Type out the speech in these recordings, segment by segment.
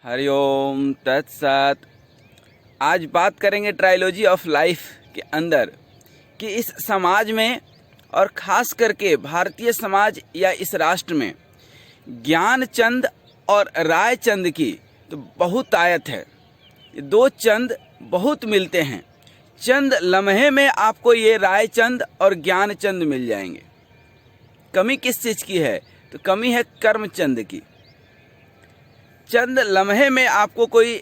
हरिओम तत्सत। आज बात करेंगे ट्रायोलॉजी ऑफ लाइफ के अंदर कि इस समाज में और ख़ास करके भारतीय समाज या इस राष्ट्र में ज्ञानचंद और रायचंद की तो बहुत आयत है। ये दो चंद बहुत मिलते हैं। चंद लम्हे में आपको ये रायचंद और ज्ञानचंद मिल जाएंगे। कमी किस चीज़ की है? तो कमी है कर्मचंद की। चंद लम्हे में आपको कोई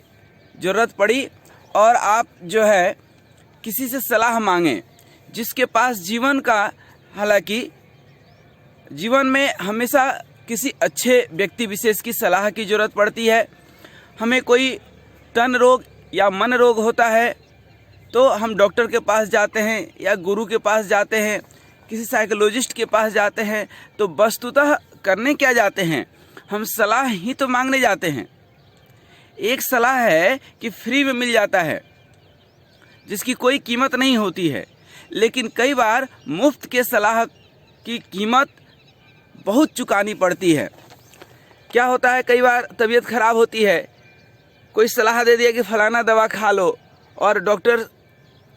ज़रूरत पड़ी और आप जो है किसी से सलाह मांगें, जिसके पास जीवन का, हालांकि जीवन में हमेशा किसी अच्छे व्यक्ति विशेष की सलाह की ज़रूरत पड़ती है। हमें कोई तन रोग या मन रोग होता है तो हम डॉक्टर के पास जाते हैं या गुरु के पास जाते हैं, किसी साइकोलॉजिस्ट के पास जाते हैं। तो वस्तुतः करने क्या जाते हैं? हम सलाह ही तो मांगने जाते हैं। एक सलाह है कि फ्री में मिल जाता है, जिसकी कोई कीमत नहीं होती है, लेकिन कई बार मुफ्त के सलाह की कीमत बहुत चुकानी पड़ती है। क्या होता है, कई बार तबीयत खराब होती है, कोई सलाह दे दिया कि फलाना दवा खा लो और डॉक्टर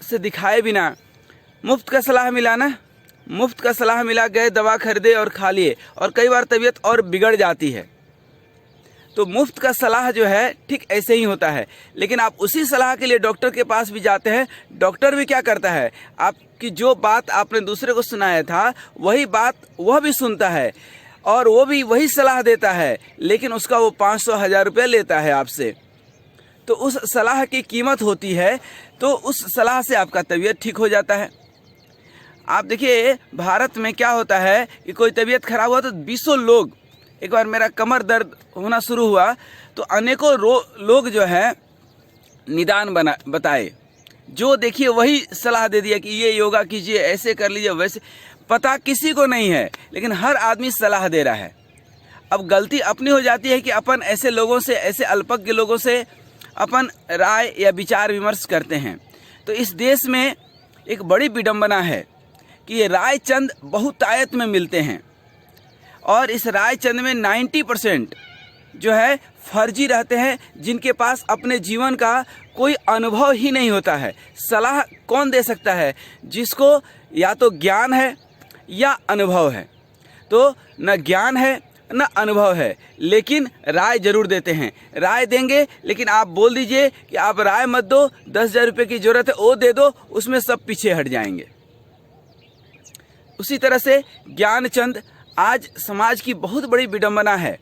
से दिखाए बिना मुफ्त का सलाह मिला ना, मुफ्त का सलाह मिला, गए दवा खरीदे और खा लिए, और कई बार तबीयत और बिगड़ जाती है। तो मुफ्त का सलाह जो है ठीक ऐसे ही होता है। लेकिन आप उसी सलाह के लिए डॉक्टर के पास भी जाते हैं। डॉक्टर भी क्या करता है, आपकी जो बात आपने दूसरे को सुनाया था वही बात वह भी सुनता है और वो भी वही सलाह देता है, लेकिन उसका वो 500-1000 रुपये लेता है आपसे। तो उस सलाह की कीमत होती है, तो उस सलाह से आपका तबीयत ठीक हो जाता है। आप देखिए भारत में क्या होता है कि कोई तबीयत खराब हुआ तो 20 लोग, एक बार मेरा कमर दर्द होना शुरू हुआ तो अनेकों लोग जो है निदान बताए, जो देखिए वही सलाह दे दिया कि ये योगा कीजिए, ऐसे कर लीजिए, वैसे। पता किसी को नहीं है, लेकिन हर आदमी सलाह दे रहा है। अब गलती अपनी हो जाती है कि अपन ऐसे लोगों से, ऐसे अल्पज्ञ लोगों से अपन राय या विचार विमर्श करते हैं। तो इस देश में एक बड़ी विडंबना है कि ये रायचंद बहुतायत में मिलते हैं, और इस रायचंद में 90% जो है फर्जी रहते हैं, जिनके पास अपने जीवन का कोई अनुभव ही नहीं होता है। सलाह कौन दे सकता है? जिसको या तो ज्ञान है या अनुभव है। तो न ज्ञान है न अनुभव है, लेकिन राय जरूर देते हैं। राय देंगे, लेकिन आप बोल दीजिए कि आप राय मत दो, 10,000 रुपये की ज़रूरत है वो दे दो, उसमें सब पीछे हट जाएंगे। उसी तरह से ज्ञानचंद, आज समाज की बहुत बड़ी विडंबना है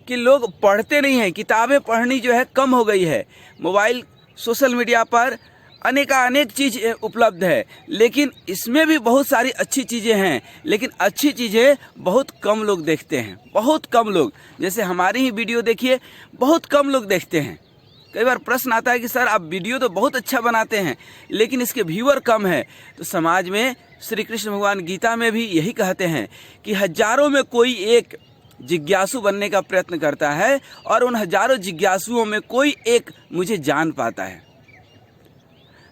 कि लोग पढ़ते नहीं हैं। किताबें पढ़नी जो है कम हो गई है। मोबाइल, सोशल मीडिया पर अनेक चीज़ उपलब्ध है, लेकिन इसमें भी बहुत सारी अच्छी चीज़ें हैं, लेकिन अच्छी चीज़ें बहुत कम लोग देखते हैं। बहुत कम लोग, जैसे हमारी ही वीडियो देखिए, बहुत कम लोग देखते हैं। कई बार प्रश्न आता है कि सर आप वीडियो तो बहुत अच्छा बनाते हैं, लेकिन इसके व्यूअर कम है। तो समाज में श्री कृष्ण भगवान गीता में भी यही कहते हैं कि हजारों में कोई एक जिज्ञासु बनने का प्रयत्न करता है, और उन हजारों जिज्ञासुओं में कोई एक मुझे जान पाता है।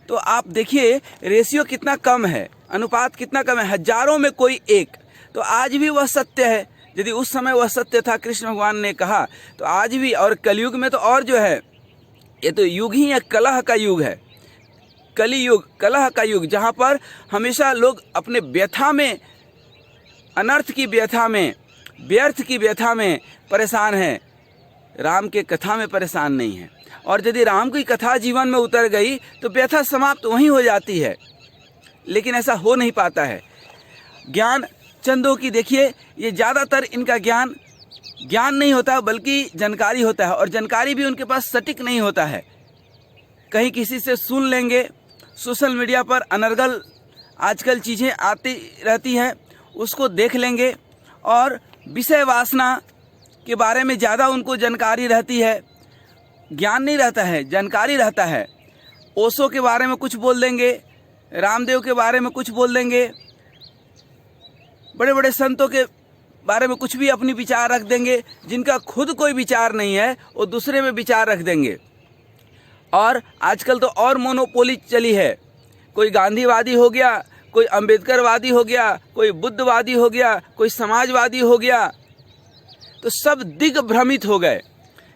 तो आप देखिए रेशियो कितना कम है, अनुपात कितना कम है, हजारों में कोई एक। तो आज भी वह सत्य है। यदि उस समय वह सत्य था, कृष्ण भगवान ने कहा, तो आज भी, और कलयुग में तो और जो है, ये तो युग ही है, कलह का युग है, कली युग, कलह का युग, जहाँ पर हमेशा लोग अपने व्यथा में, अनर्थ की व्यथा में, व्यर्थ की व्यथा में परेशान हैं। राम के कथा में परेशान नहीं है। और यदि राम की कथा जीवन में उतर गई तो व्यथा समाप्त वहीं हो जाती है, लेकिन ऐसा हो नहीं पाता है। ज्ञान चंदों की देखिए, ये ज़्यादातर इनका ज्ञान नहीं होता, बल्कि जानकारी होता है, और जानकारी भी उनके पास सटीक नहीं होता है। कहीं किसी से सुन लेंगे, सोशल मीडिया पर अनर्गल आजकल चीज़ें आती रहती हैं, उसको देख लेंगे, और विषय वासना के बारे में ज़्यादा उनको जानकारी रहती है। ज्ञान नहीं रहता है, जानकारी रहता है। ओशो के बारे में कुछ बोल देंगे, रामदेव के बारे में कुछ बोल देंगे, बड़े बड़े संतों के बारे में कुछ भी अपनी विचार रख देंगे। जिनका खुद कोई विचार नहीं है वो दूसरे में विचार रख देंगे। और आजकल तो और मोनोपोली चली है, कोई गांधीवादी हो गया, कोई अंबेडकरवादी हो गया, कोई बुद्धवादी हो गया, कोई समाजवादी हो गया। तो सब दिग्भ्रमित हो गए।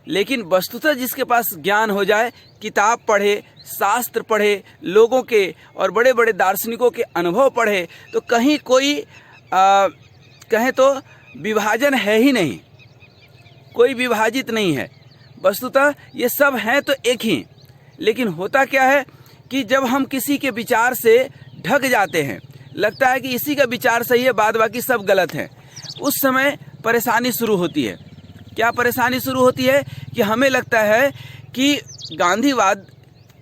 लेकिन वस्तुतः जिसके पास ज्ञान हो जाए, किताब पढ़े, शास्त्र पढ़े, लोगों के और बड़े बड़े दार्शनिकों के अनुभव पढ़े, तो कहीं कोई कहें तो विभाजन है ही नहीं, कोई विभाजित नहीं है। वस्तुतः ये सब हैं तो एक ही। लेकिन होता क्या है कि जब हम किसी के विचार से ढक जाते हैं, लगता है कि इसी का विचार सही है, बाद बाकी सब गलत है, उस समय परेशानी शुरू होती है। क्या परेशानी शुरू होती है कि हमें लगता है कि गांधीवाद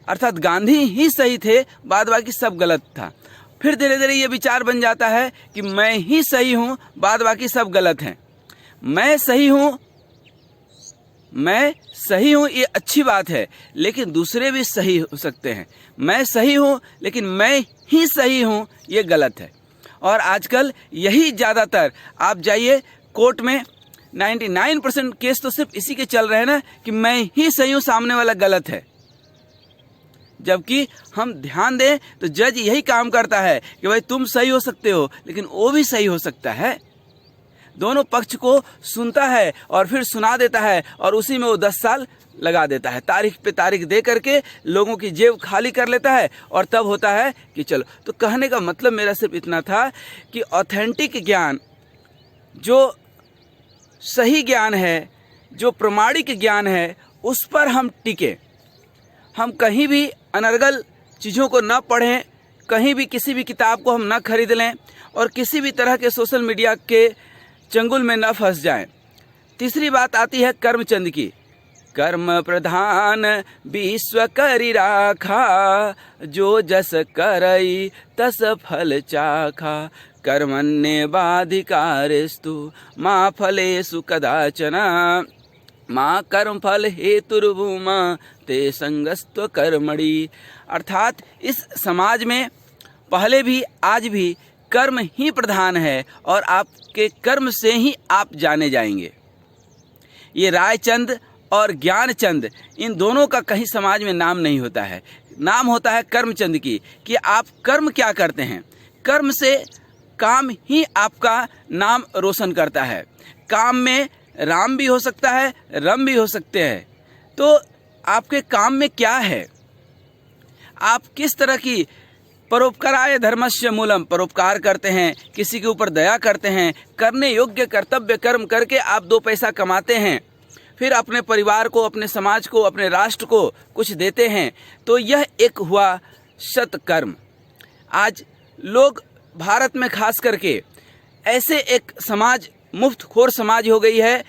अर्थात गांधी ही सही थे, बाद बाकी सब गलत था। फिर धीरे धीरे ये विचार बन जाता है कि मैं ही सही हूँ, बाद बाकी सब गलत हैं। मैं सही हूँ ये अच्छी बात है, लेकिन दूसरे भी सही हो सकते हैं। मैं सही हूँ लेकिन मैं ही सही हूँ ये गलत है। और आजकल यही ज़्यादातर, आप जाइए कोर्ट में 99% केस तो सिर्फ इसी के चल रहे हैं ना कि मैं ही सही हूँ, सामने वाला गलत है। जबकि हम ध्यान दें तो जज यही काम करता है कि भाई तुम सही हो सकते हो, लेकिन वो भी सही हो सकता है। दोनों पक्ष को सुनता है और फिर सुना देता है, और उसी में वो 10 साल लगा देता है, तारीख पे तारीख दे करके लोगों की जेब खाली कर लेता है। और तब होता है कि चलो। तो कहने का मतलब मेरा सिर्फ इतना था कि ऑथेंटिक ज्ञान, जो सही ज्ञान है, जो प्रमाणिक ज्ञान है, उस पर हम टिके। हम कहीं भी अनर्गल चीज़ों को न पढ़ें, कहीं भी किसी भी किताब को हम न खरीद लें, और किसी भी तरह के सोशल मीडिया के चंगुल में न फंस जाएं। तीसरी बात आती है कर्मचंद की। कर्म प्रधान विश्व करि राखा, जो जस करई तस फल चाखा। कर्मण्येवाधिकारस्तु मा फलेषु कदाचन, माँ कर्म फल हेतुर्भूमा ते संगस्त्व कर्मणि। अर्थात इस समाज में पहले भी आज भी कर्म ही प्रधान है, और आपके कर्म से ही आप जाने जाएंगे। ये रायचंद और ज्ञानचंद, इन दोनों का कहीं समाज में नाम नहीं होता है। नाम होता है कर्मचंद की, कि आप कर्म क्या करते हैं। कर्म से काम ही आपका नाम रोशन करता है। काम में राम भी हो सकता है, रम भी हो सकते हैं। तो आपके काम में क्या है, आप किस तरह की परोपकाराय धर्मस्य मूलम, परोपकार करते हैं, किसी के ऊपर दया करते हैं, करने योग्य कर्तव्य कर्म करके आप 2 पैसा कमाते हैं, फिर अपने परिवार को, अपने समाज को, अपने राष्ट्र को कुछ देते हैं। तो यह एक हुआ सत्कर्म। आज लोग भारत में खास करके ऐसे एक समाज, मुफ्तखोर समाज हो गई है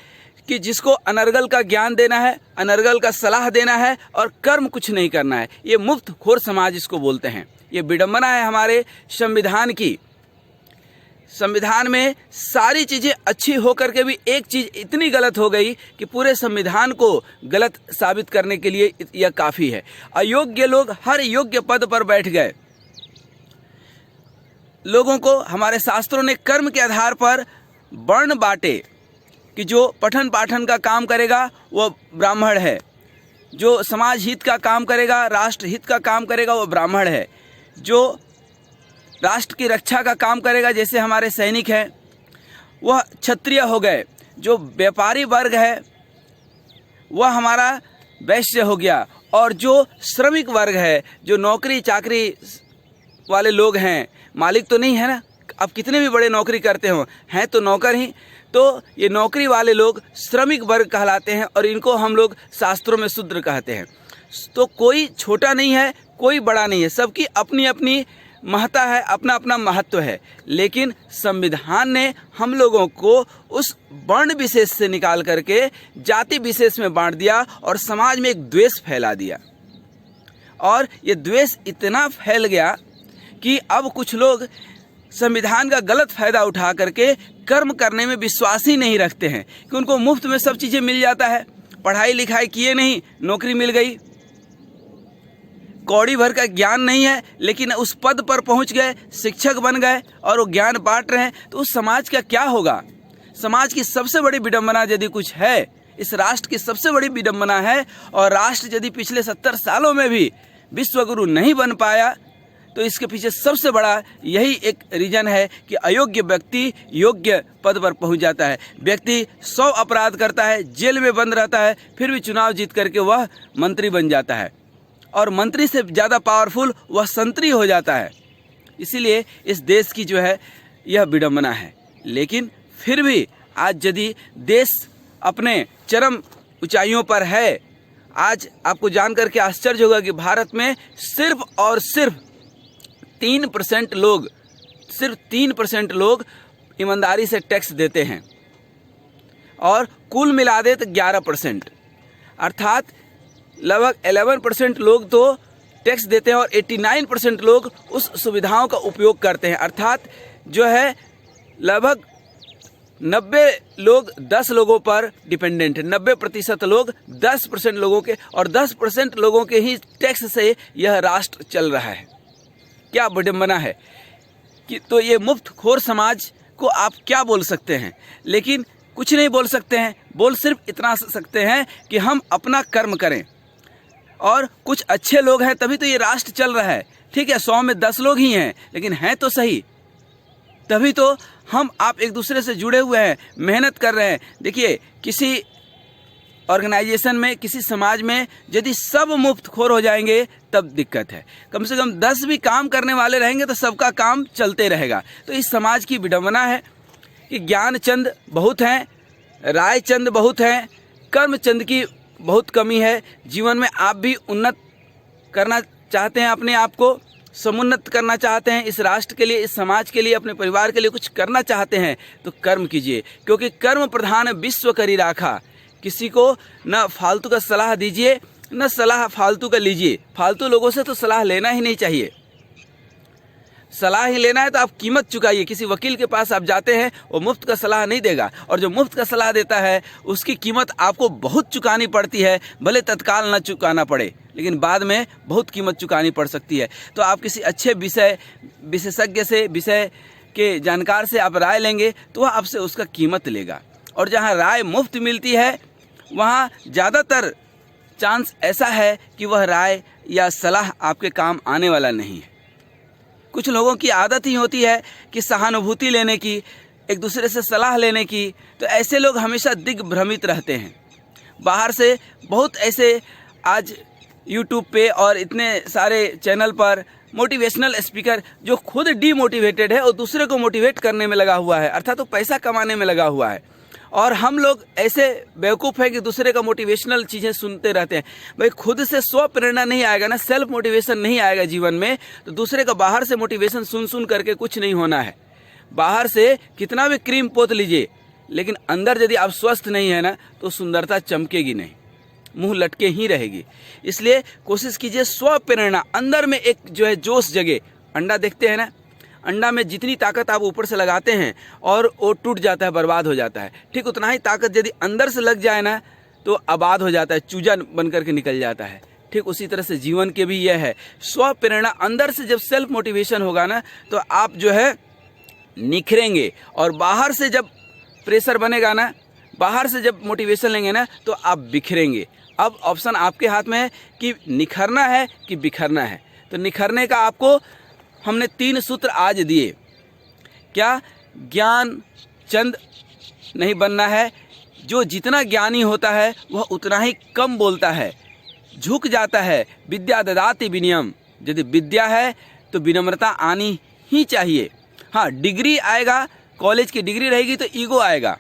कि जिसको अनर्गल का ज्ञान देना है, अनर्गल का सलाह देना है, और कर्म कुछ नहीं करना है। ये मुफ्तखोर समाज इसको बोलते हैं। ये विडंबना है हमारे संविधान की। संविधान में सारी चीज़ें अच्छी होकर के भी एक चीज़ इतनी गलत हो गई कि पूरे संविधान को गलत साबित करने के लिए यह काफ़ी है। अयोग्य लोग हर योग्य पद पर बैठ गए। लोगों को हमारे शास्त्रों ने कर्म के आधार पर वर्ण बांटे कि जो पठन पाठन का काम करेगा वो ब्राह्मण है, जो समाज हित का काम करेगा, राष्ट्र हित का काम करेगा वो ब्राह्मण है, जो राष्ट्र की रक्षा का काम करेगा जैसे हमारे सैनिक हैं वह क्षत्रिय हो गए, जो व्यापारी वर्ग है वह हमारा वैश्य हो गया, और जो श्रमिक वर्ग है, जो नौकरी चाकरी वाले लोग हैं, मालिक तो नहीं है ना, अब कितने भी बड़े नौकरी करते हो, हैं तो नौकर ही, तो ये नौकरी वाले लोग श्रमिक वर्ग कहलाते हैं, और इनको हम लोग शास्त्रों में शूद्र कहते हैं। तो कोई छोटा नहीं है, कोई बड़ा नहीं है, सबकी अपनी अपनी महत्ता है, अपना अपना महत्व है। लेकिन संविधान ने हम लोगों को उस वर्ण विशेष से निकाल करके जाति विशेष में बांट दिया, और समाज में एक द्वेष फैला दिया। और ये द्वेष इतना फैल गया कि अब कुछ लोग संविधान का गलत फ़ायदा उठा करके कर्म करने में विश्वास ही नहीं रखते हैं कि उनको मुफ्त में सब चीज़ें मिल जाता है। पढ़ाई लिखाई किए नहीं, नौकरी मिल गई, कौड़ी भर का ज्ञान नहीं है, लेकिन उस पद पर पहुंच गए, शिक्षक बन गए और वो ज्ञान बांट रहे हैं, तो उस समाज का क्या होगा। समाज की सबसे बड़ी विडंबना यदि कुछ है, इस राष्ट्र की सबसे बड़ी विडंबना है, और राष्ट्र यदि पिछले 70 सालों में भी विश्वगुरु नहीं बन पाया, तो इसके पीछे सबसे बड़ा यही एक रीजन है कि अयोग्य व्यक्ति योग्य पद पर पहुंच जाता है। व्यक्ति 100 अपराध करता है, जेल में बंद रहता है, फिर भी चुनाव जीत करके वह मंत्री बन जाता है और मंत्री से ज़्यादा पावरफुल वह संतरी हो जाता है। इसीलिए इस देश की जो है यह विडंबना है। लेकिन फिर भी आज यदि देश अपने चरम ऊंचाइयों पर है, आज आपको जानकर के आश्चर्य होगा कि भारत में सिर्फ और सिर्फ 3% लोग ईमानदारी से टैक्स देते हैं और कुल मिला दे तो 11%, अर्थात लगभग 11% लोग तो टैक्स देते हैं और 89% लोग उस सुविधाओं का उपयोग करते हैं। अर्थात जो है लगभग 90 लोग 10 लोगों पर डिपेंडेंट है, 90% लोग 10% लोगों के और 10% लोगों के ही टैक्स से यह राष्ट्र चल रहा है। क्या विडंबना है कि तो ये मुफ्तखोर समाज को आप क्या बोल सकते हैं? लेकिन कुछ नहीं बोल सकते हैं, बोल सिर्फ इतना सकते हैं कि हम अपना कर्म करें और कुछ अच्छे लोग हैं तभी तो ये राष्ट्र चल रहा है। ठीक है, 100 में 10 लोग ही हैं, लेकिन हैं तो सही, तभी तो हम आप एक दूसरे से जुड़े हुए हैं, मेहनत कर रहे हैं। देखिए, किसी ऑर्गेनाइजेशन में, किसी समाज में यदि सब मुफ्तखोर हो जाएंगे तब दिक्कत है। कम से कम 10 भी काम करने वाले रहेंगे तो सबका काम चलते रहेगा। तो इस समाज की विडंबना है कि ज्ञानचंद बहुत हैं, रायचंद बहुत हैं, कर्मचंद की बहुत कमी है। जीवन में आप भी उन्नत करना चाहते हैं, अपने आप को समुन्नत करना चाहते हैं, इस राष्ट्र के लिए, इस समाज के लिए, अपने परिवार के लिए कुछ करना चाहते हैं तो कर्म कीजिए, क्योंकि कर्म प्रधान विश्व करी राखा। किसी को न फालतू का सलाह दीजिए, न सलाह फालतू का लीजिए। फालतू लोगों से तो सलाह लेना ही नहीं चाहिए। सलाह ही लेना है तो आप कीमत चुकाइए। किसी वकील के पास आप जाते हैं, वो मुफ्त का सलाह नहीं देगा, और जो मुफ्त का सलाह देता है उसकी कीमत आपको बहुत चुकानी पड़ती है। भले तत्काल न चुकाना पड़े, लेकिन बाद में बहुत कीमत चुकानी पड़ सकती है। तो आप किसी अच्छे विशेषज्ञ से, विषय के जानकार से आप राय लेंगे तो वह आपसे उसका कीमत लेगा। और जहाँ राय मुफ्त मिलती है वहाँ ज़्यादातर चांस ऐसा है कि वह राय या सलाह आपके काम आने वाला नहीं है। कुछ लोगों की आदत ही होती है कि सहानुभूति लेने की, एक दूसरे से सलाह लेने की, तो ऐसे लोग हमेशा दिग्भ्रमित रहते हैं। बाहर से बहुत ऐसे आज यूट्यूब पे और इतने सारे चैनल पर मोटिवेशनल स्पीकर जो खुद डीमोटिवेटेड है और दूसरे को मोटिवेट करने में लगा हुआ है, अर्थात तो पैसा कमाने में लगा हुआ है। और हम लोग ऐसे बेवकूफ़ हैं कि दूसरे का मोटिवेशनल चीज़ें सुनते रहते हैं। भाई, खुद से स्व प्रेरणा नहीं आएगा ना, सेल्फ मोटिवेशन नहीं आएगा जीवन में, तो दूसरे का बाहर से मोटिवेशन सुन करके कुछ नहीं होना है। बाहर से कितना भी क्रीम पोत लीजिए, लेकिन अंदर यदि आप स्वस्थ नहीं है ना तो सुंदरता चमकेगी नहीं, मुंह लटके ही रहेगी। इसलिए कोशिश कीजिए स्व प्रेरणा, अंदर में एक जो है जोश जगे। अंडा देखते हैं ना, अंडा में जितनी ताकत आप ऊपर से लगाते हैं और वो टूट जाता है, बर्बाद हो जाता है। ठीक उतना ही ताकत यदि अंदर से लग जाए ना तो आबाद हो जाता है, चूजा बन करके निकल जाता है। ठीक उसी तरह से जीवन के भी यह है, स्व प्रेरणा। अंदर से जब सेल्फ मोटिवेशन होगा ना तो आप जो है निखरेंगे, और बाहर से जब प्रेशर बनेगा ना, बाहर से जब मोटिवेशन लेंगे ना तो आप बिखरेंगे। अब ऑप्शन आपके हाथ में है कि निखरना है कि बिखरना है। तो निखरने का आपको हमने 3 सूत्र आज दिए। क्या? ज्ञान चंद नहीं बनना है। जो जितना ज्ञानी होता है वह उतना ही कम बोलता है, झुक जाता है। विद्या ददाति विनयम, यदि विद्या है तो विनम्रता आनी ही चाहिए। हाँ, डिग्री आएगा, कॉलेज की डिग्री रहेगी तो ईगो आएगा,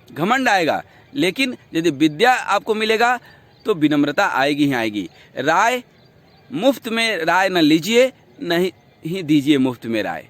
घमंड आएगा, लेकिन यदि विद्या आपको मिलेगा तो विनम्रता आएगी ही आएगी। राय मुफ्त में राय न लीजिए, नहीं ही दीजिए मुफ्त में राय।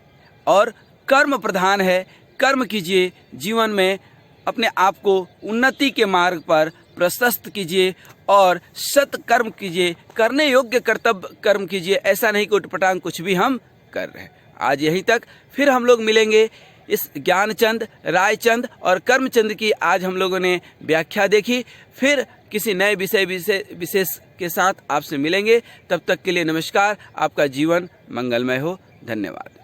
और कर्म प्रधान है, कर्म कीजिए, जीवन में अपने आप को उन्नति के मार्ग पर प्रशस्त कीजिए और सत्कर्म कीजिए, करने योग्य कर्तव्य कर्म कीजिए। ऐसा नहीं कि उटपटांग कुछ भी हम कर रहे हैं। आज यहीं तक, फिर हम लोग मिलेंगे। इस ज्ञानचंद, रायचंद और कर्मचंद की आज हम लोगों ने व्याख्या देखी। फिर किसी नए विशेष के साथ आपसे मिलेंगे। तब तक के लिए नमस्कार। आपका जीवन मंगलमय हो। धन्यवाद।